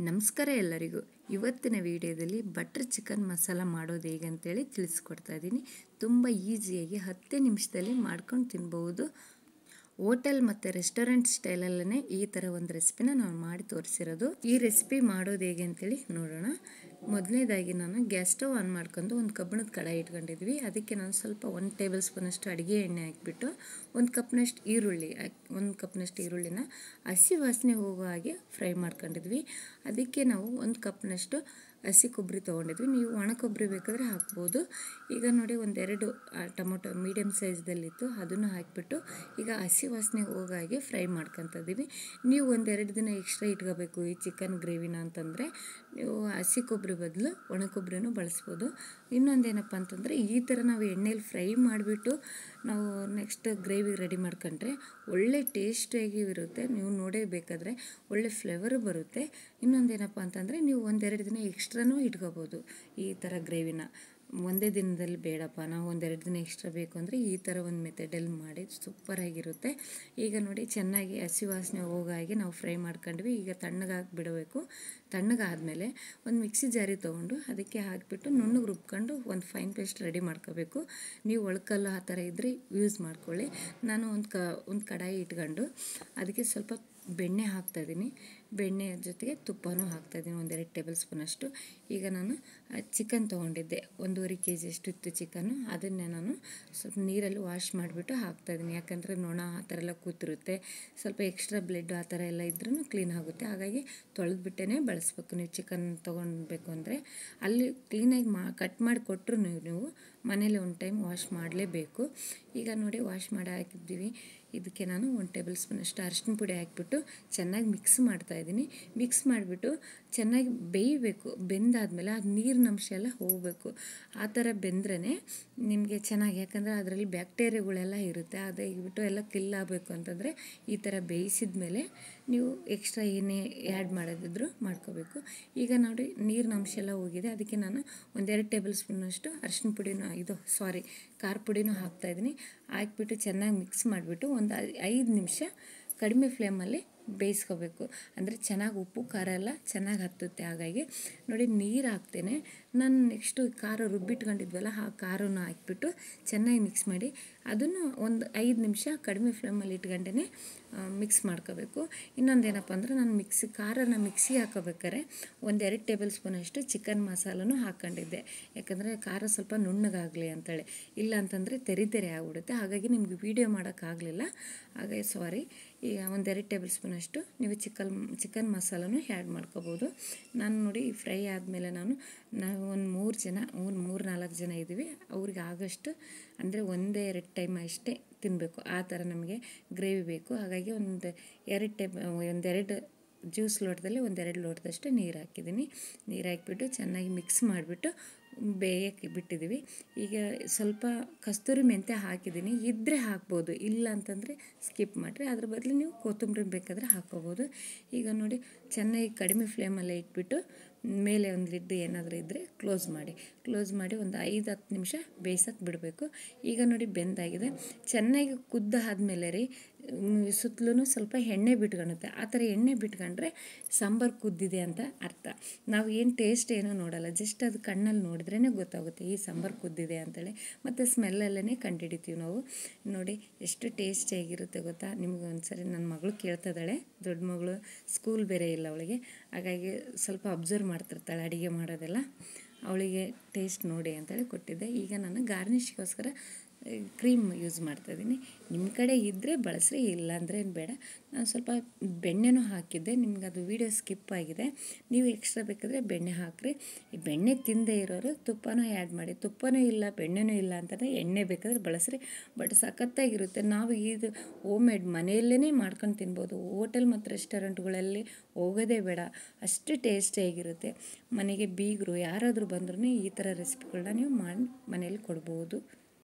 ನಮಸ್ಕಾರ ಎಲ್ಲರಿಗೂ. ಇವತ್ತಿನ ವಿಡಿಯೋದಲ್ಲಿ ಬಟರ್ ಚಿಕನ್ ಮಸಾಲ ಮಾಡೋದು ಹೇಗೆ ಅಂತೇಳಿ ತಿಳಿಸ್ಕೊಡ್ತಾ ಇದ್ದೀನಿ. ತುಂಬ ಈಸಿಯಾಗಿ 10 ನಿಮಿಷದಲ್ಲಿ ಮಾಡ್ಕೊಂಡು ತಿನ್ಬೋದು. ಹೋಟೆಲ್ ಮತ್ತು ರೆಸ್ಟೋರೆಂಟ್ ಸ್ಟೈಲಲ್ಲೇ ಈ ಥರ ಒಂದು ರೆಸಿಪಿನ ನಾನು ಮಾಡಿ ತೋರಿಸಿರೋದು. ಈ ರೆಸಿಪಿ ಮಾಡೋದು ಹೇಗೆ ಅಂತೇಳಿ ನೋಡೋಣ. ಮೊದಲನೇದಾಗಿ ನಾನು ಗ್ಯಾಸ್ ಸ್ಟವ್ ಆನ್ ಮಾಡ್ಕೊಂಡು ಒಂದು ಕಬ್ಬಿಣದ ಕಡಾಯಿ ಇಟ್ಕೊಂಡಿದ್ವಿ. ಅದಕ್ಕೆ ನಾನು ಸ್ವಲ್ಪ 1 ಟೇಬಲ್ ಸ್ಪೂನಷ್ಟು ಅಡುಗೆ ಎಣ್ಣೆ ಹಾಕಿಬಿಟ್ಟು ಒಂದು ಕಪ್ನಷ್ಟು ಈರುಳ್ಳಿನ ಹಸಿ ವಾಸನೆ ಹೋಗೋ ಹಾಗೆ ಫ್ರೈ ಮಾಡ್ಕೊಂಡಿದ್ವಿ. ಅದಕ್ಕೆ ನಾವು 1 ಕಪ್ನಷ್ಟು ಹಸಿ ಕೊಬ್ಬರಿ ತೊಗೊಂಡಿದ್ವಿ. ನೀವು ಒಣ ಕೊಬ್ಬರಿ ಬೇಕಾದರೆ ಹಾಕ್ಬೋದು. ಈಗ ನೋಡಿ ಒಂದೆರಡು ಟೊಮೊಟೊ ಮೀಡಿಯಮ್ ಸೈಜ್ದಲ್ಲಿತ್ತು, ಅದನ್ನು ಹಾಕಿಬಿಟ್ಟು ಈಗ ಹಸಿ ವಾಸನೆ ಹೋಗೋ ಹಾಗೆ ಫ್ರೈ ಮಾಡ್ಕೊತಿದ್ದೀವಿ. ನೀವು ಒಂದೆರಡು ದಿನ ಎಕ್ಸ್ಟ್ರಾ ಇಟ್ಕೋಬೇಕು ಈ ಚಿಕನ್ ಗ್ರೇವಿನ ಅಂತಂದರೆ ನೀವು ಹಸಿ ಕೊಬ್ಬರಿ ಬದಲು ಒಣ ಕೊಬ್ಬರಿನೂ ಬಳಸ್ಬೋದು. ಇನ್ನೊಂದೇನಪ್ಪ ಅಂತಂದರೆ ಈ ಥರ ನಾವು ಎಣ್ಣೆಲಿ ಫ್ರೈ ಮಾಡಿಬಿಟ್ಟು ನಾವು ನೆಕ್ಸ್ಟ್ ಗ್ರೇವಿ ರೆಡಿ ಮಾಡ್ಕೊಂಡ್ರೆ ಒಳ್ಳೆ ಟೇಸ್ಟಿಯಾಗಿ ಇರುತ್ತೆ. ನೀವು ನೋಡೇಬೇಕಾದ್ರೆ ಒಳ್ಳೆ ಫ್ಲೇವರು ಬರುತ್ತೆ. ಇನ್ನೊಂದೇನಪ್ಪ ಅಂತಂದರೆ ನೀವು ಒಂದೆರಡು ದಿನ ಎಕ್ಸ್ಟ್ರಾನೂ ಇಟ್ಕೋಬೋದು. ಈ ಥರ ಗ್ರೇವಿನ ಒಂದೇ ದಿನದಲ್ಲಿ ಬೇಡಪ್ಪ, ನಾವು ಒಂದೆರಡು ದಿನ ಎಕ್ಸ್ಟ್ರಾ ಬೇಕು ಅಂದರೆ ಈ ಥರ ಒಂದು ಮೆಥಡಲ್ಲಿ ಮಾಡಿ ಸೂಪರಾಗಿರುತ್ತೆ. ಈಗ ನೋಡಿ ಚೆನ್ನಾಗಿ ಹಸಿ ವಾಸನೆ ಹೋಗೋ ಹಾಗೆ ನಾವು ಫ್ರೈ ಮಾಡ್ಕೊಂಡ್ವಿ. ಈಗ ತಣ್ಣಗಾಗಿ ಬಿಡಬೇಕು. ತಣ್ಣಗಾದಮೇಲೆ ಒಂದು ಮಿಕ್ಸಿ ಜಾರಿ ತೊಗೊಂಡು ಅದಕ್ಕೆ ಹಾಕಿಬಿಟ್ಟು ನುಣ್ಣಗೆ ರುಬ್ಕೊಂಡು ಒಂದು ಫೈನ್ ಪೇಸ್ಟ್ ರೆಡಿ ಮಾಡ್ಕೋಬೇಕು. ನೀವು ಒಳ್ಕಲ್ಲು ಆ ಥರ ಇದ್ದರೆ ಯೂಸ್ ಮಾಡ್ಕೊಳ್ಳಿ. ನಾನು ಒಂದು ಕಡಾಯಿ ಇಟ್ಕೊಂಡು ಅದಕ್ಕೆ ಸ್ವಲ್ಪ ಬೆಣ್ಣೆ ಹಾಕ್ತಾಯಿದ್ದೀನಿ. ಬೆಣ್ಣೆ ಜೊತೆಗೆ ತುಪ್ಪನೂ ಹಾಕ್ತಾಯಿದ್ದೀನಿ, 1-2 ಟೇಬಲ್ ಸ್ಪೂನಷ್ಟು. ಈಗ ನಾನು ಚಿಕನ್ ತೊಗೊಂಡಿದ್ದೆ, 1.5 kg ಅಷ್ಟು ಇತ್ತು ಚಿಕನ್ನು. ಅದನ್ನೇ ನಾನು ಸ್ವಲ್ಪ ನೀರಲ್ಲಿ ವಾಶ್ ಮಾಡಿಬಿಟ್ಟು ಹಾಕ್ತಾಯಿದ್ದೀನಿ. ಯಾಕಂದರೆ ನೊಣ ಆ ಥರ ಎಲ್ಲ ಕೂತಿರುತ್ತೆ, ಸ್ವಲ್ಪ ಎಕ್ಸ್ಟ್ರಾ ಬ್ಲಡ್ ಆ ಥರ ಎಲ್ಲ ಇದ್ರೂ ಕ್ಲೀನ್ ಆಗುತ್ತೆ. ಹಾಗಾಗಿ ತೊಳೆದ್ಬಿಟ್ಟೇ ಬಳಸ್ಬೇಕು. ನೀವು ಚಿಕನ್ ತೊಗೊಳ್ಬೇಕು ಅಂದರೆ ಅಲ್ಲಿ ಕ್ಲೀನಾಗಿ ಕಟ್ ಮಾಡಿ ಕೊಟ್ಟರು ನೀವು ಮನೇಲಿ ಒಂದು ಟೈಮ್ ವಾಶ್ ಮಾಡಲೇಬೇಕು. ಈಗ ನೋಡಿ ವಾಶ್ ಮಾಡಿ ಹಾಕಿದ್ದೀವಿ. ಇದಕ್ಕೆ ನಾನು 1 ಟೇಬಲ್ ಸ್ಪೂನಷ್ಟು ಅರಿಶಿನ ಪುಡಿ ಹಾಕಿಬಿಟ್ಟು ಚೆನ್ನಾಗಿ ಮಿಕ್ಸ್ ಮಾಡ್ತಾಯಿದ್ದೀನಿ. ಮಿಕ್ಸ್ ಮಾಡಿಬಿಟ್ಟು ಚೆನ್ನಾಗಿ ಬೇಯಬೇಕು. ಬೆಂದಾದಮೇಲೆ ಅದು ನೀರಿನ ಅಂಶ ಎಲ್ಲ ಹೋಗಬೇಕು. ಆ ಥರ ಬೆಂದ್ರೇ ನಿಮಗೆ ಚೆನ್ನಾಗಿ, ಯಾಕಂದರೆ ಅದರಲ್ಲಿ ಬ್ಯಾಕ್ಟೀರಿಯಾಗಳೆಲ್ಲ ಇರುತ್ತೆ. ಅದಾಗಿಬಿಟ್ಟು ಎಲ್ಲ ಕಿಲ್ ಆಗಬೇಕು ಅಂತಂದರೆ ಈ ಥರ ಬೇಯಿಸಿದ ಮೇಲೆ ನೀವು ಎಕ್ಸ್ಟ್ರಾ ಏನೇ ಆ್ಯಡ್ ಮಾಡೋದಿದ್ರು ಮಾಡ್ಕೋಬೇಕು. ಈಗ ನೋಡಿ ನೀರಿನ ಅಂಶ ಎಲ್ಲ ಹೋಗಿದೆ. ಅದಕ್ಕೆ ನಾನು 1-2 ಟೇಬಲ್ ಸ್ಪೂನಷ್ಟು ಅರಿಶಿನ ಪುಡಿನೂ ಖಾರ ಪುಡಿನೂ ಹಾಕ್ತಾಯಿದ್ದೀನಿ. ಹಾಕಿಬಿಟ್ಟು ಚೆನ್ನಾಗಿ ಮಿಕ್ಸ್ ಮಾಡಿಬಿಟ್ಟು ಒಂದು 5 ನಿಮಿಷ ಕಡಿಮೆ ಫ್ಲೇಮಲ್ಲಿ ಬೇಯಿಸ್ಕೋಬೇಕು. ಅಂದರೆ ಚೆನ್ನಾಗಿ ಉಪ್ಪು ಖಾರ ಎಲ್ಲ ಚೆನ್ನಾಗಿ ಹತ್ತುತ್ತೆ. ಹಾಗಾಗಿ ನೋಡಿ ನೀರು ಹಾಕ್ತೇನೆ ನಾನು. ನೆಕ್ಸ್ಟು ಖಾರ ರುಬ್ಬಿಟ್ಕೊಂಡಿದ್ವಲ್ಲ ಆ ಖಾರನ ಹಾಕಿಬಿಟ್ಟು ಚೆನ್ನಾಗಿ ಮಿಕ್ಸ್ ಮಾಡಿ ಅದನ್ನು ಒಂದು 5 ನಿಮಿಷ ಕಡಿಮೆ ಫ್ಲೇಮಲ್ಲಿ ಇಟ್ಕೊಂಡೇ ಮಿಕ್ಸ್ ಮಾಡ್ಕೋಬೇಕು. ಇನ್ನೊಂದೇನಪ್ಪ ಅಂದರೆ ನಾನು ಖಾರನ ಮಿಕ್ಸಿಗೆ ಹಾಕೋಬೇಕಾರೆ 1-2 ಟೇಬಲ್ ಸ್ಪೂನಷ್ಟು ಚಿಕನ್ ಮಸಾಲನೂ ಹಾಕ್ಕೊಂಡಿದ್ದೆ. ಯಾಕಂದರೆ ಖಾರ ಸ್ವಲ್ಪ ನುಣ್ಣಗಾಗಲಿ ಅಂತೇಳಿ, ಇಲ್ಲ ಅಂತಂದರೆ ತೆರೆ ಆಗಿಬಿಡುತ್ತೆ. ಹಾಗಾಗಿ ನಿಮ್ಗೆ ವೀಡಿಯೋ ಮಾಡೋಕ್ಕಾಗಲಿಲ್ಲ, ಹಾಗಾಗಿ ಸಾರಿ. ಈಗ 1-2 ಟೇಬಲ್ ಸ್ಪೂನಷ್ಟು ನೀವು ಚಿಕನ್ ಮಸಾಲನೂ ಆ್ಯಡ್ ಮಾಡ್ಕೋಬೋದು. ನಾನು ನೋಡಿ ಫ್ರೈ ಆದಮೇಲೆ ನಾವು ಒಂದು 3-4 ಜನ ಇದ್ದೀವಿ. ಅವ್ರಿಗೆ ಆಗೋಷ್ಟು ಅಂದರೆ 1-2 ಟೈಮ್ ಅಷ್ಟೇ ತಿನ್ನಬೇಕು. ಆ ಥರ ನಮಗೆ ಗ್ರೇವಿ ಬೇಕು. ಹಾಗಾಗಿ ಒಂದೆರಡು ಜ್ಯೂಸ್ ಲೋಟದಲ್ಲಿ 1-2 ಲೋಟದಷ್ಟು ನೀರು ಹಾಕಿದ್ದೀನಿ. ನೀರು ಹಾಕಿಬಿಟ್ಟು ಚೆನ್ನಾಗಿ ಮಿಕ್ಸ್ ಮಾಡಿಬಿಟ್ಟು ಬೇಯಕ್ಕೆ ಬಿಟ್ಟಿದ್ದೀವಿ. ಈಗ ಸ್ವಲ್ಪ ಕಸ್ತೂರಿ ಮೆಂತ್ಯ ಹಾಕಿದ್ದೀನಿ, ಇದ್ದರೆ ಹಾಕ್ಬೋದು, ಇಲ್ಲ ಅಂತಂದರೆ ಸ್ಕಿಪ್ ಮಾಡಿರಿ. ಅದ್ರ ಬದಲು ನೀವು ಕೊತ್ತಂಬರಿ ಬೇಕಾದರೆ ಹಾಕ್ಕೋಬೋದು. ಈಗ ನೋಡಿ ಚೆನ್ನಾಗಿ ಕಡಿಮೆ ಫ್ಲೇಮಲ್ಲೇ ಇಟ್ಬಿಟ್ಟು ಮೇಲೆ ಒಂದು ಲಿಡ್ ಏನಾದರೂ ಇದ್ದರೆ ಕ್ಲೋಸ್ ಮಾಡಿ ಒಂದು 5-10 ನಿಮಿಷ ಬೇಯಿಸೋಕ್ಕೆ ಬಿಡಬೇಕು. ಈಗ ನೋಡಿ ಬೆಂದಾಗಿದೆ. ಚೆನ್ನಾಗಿ ಕುದ್ದಾದ್ಮೇಲೆ ಸುತ್ತಲೂ ಸ್ವಲ್ಪ ಎಣ್ಣೆ ಬಿಟ್ಕೊಳುತ್ತೆ. ಆ ಥರ ಎಣ್ಣೆ ಬಿಟ್ಕೊಂಡ್ರೆ ಸಾಂಬಾರು ಕುದ್ದಿದೆ ಅಂತ ಅರ್ಥ. ನಾವು ಏನು ಟೇಸ್ಟ್ ಏನೂ ನೋಡೋಲ್ಲ, ಜಸ್ಟ್ ಅದು ಕಣ್ಣಲ್ಲಿ ನೋಡಿದ್ರೇ ಗೊತ್ತಾಗುತ್ತೆ ಈ ಸಾಂಬಾರು ಕುದ್ದಿದೆ ಅಂತೇಳಿ. ಮತ್ತು ಸ್ಮೆಲ್ಲಲ್ಲೇ ಕಂಡುಹಿಡಿತೀವಿ ನಾವು. ನೋಡಿ ಎಷ್ಟು ಟೇಸ್ಟಿಯಾಗಿರುತ್ತೆ ಗೊತ್ತಾ. ನಿಮ್ಗೆ ಒಂದ್ಸರಿ ನನ್ನ ಮಗಳು ಕೇಳ್ತಿದ್ದಾಳೆ, ದೊಡ್ಡ ಮಗಳು, ಸ್ಕೂಲ್ ಬೇರೆ ಇಲ್ಲ ಅವಳಿಗೆ, ಹಾಗಾಗಿ ಸ್ವಲ್ಪ ಅಬ್ಸರ್ವ್ ಮಾಡ್ತಿರ್ತಾಳೆ ಅಡುಗೆ ಮಾಡೋದೆಲ್ಲ. ಅವಳಿಗೆ ಟೇಸ್ಟ್ ನೋಡಿ ಅಂತೇಳಿ ಕೊಟ್ಟಿದ್ದೆ. ಈಗ ನಾನು ಗಾರ್ನಿಷ್ಗೋಸ್ಕರ ಕ್ರೀಮ್ ಯೂಸ್ ಮಾಡ್ತಾಯಿದ್ದೀನಿ. ನಿಮ್ಮ ಕಡೆ ಇದ್ದರೆ ಬಳಸ್ರಿ, ಇಲ್ಲ ಅಂದರೆ ಏನು ಬೇಡ. ನಾನು ಸ್ವಲ್ಪ ಬೆಣ್ಣೆನೂ ಹಾಕಿದ್ದೆ, ನಿಮ್ಗೆ ಅದು ವೀಡಿಯೋ ಸ್ಕಿಪ್ ಆಗಿದೆ. ನೀವು ಎಕ್ಸ್ಟ್ರಾ ಬೇಕಾದರೆ ಬೆಣ್ಣೆ ಹಾಕಿರಿ. ಈ ಬೆಣ್ಣೆ ತಿಂದೇ ಇರೋರು ತುಪ್ಪನೂ ಆ್ಯಡ್ ಮಾಡಿ. ತುಪ್ಪನೂ ಇಲ್ಲ ಬೆಣ್ಣೆನೂ ಇಲ್ಲ ಅಂತಂದರೆ ಎಣ್ಣೆ ಬೇಕಾದರೆ ಬಳಸ್ರಿ, ಬಟ್ ಸಖತ್ತಾಗಿರುತ್ತೆ. ನಾವು ಇದು ಹೋಮ್ ಮೇಡ್ ಮನೆಯಲ್ಲೇ ಮಾಡ್ಕೊಂಡು ತಿನ್ಬೋದು. ಹೋಟೆಲ್ ಮತ್ತು ರೆಸ್ಟೋರೆಂಟ್ಗಳಲ್ಲಿ ಹೋಗೋದೇ ಬೇಡ, ಅಷ್ಟು ಟೇಸ್ಟಿಯಾಗಿರುತ್ತೆ. ಮನೆಗೆ ಬೀಗರು ಯಾರಾದರೂ ಬಂದ್ರೂ ಈ ಥರ ರೆಸಿಪಿಗಳನ್ನ ನೀವು ಮಾಡಿ ಮನೇಲಿ ಕೊಡ್ಬೋದು.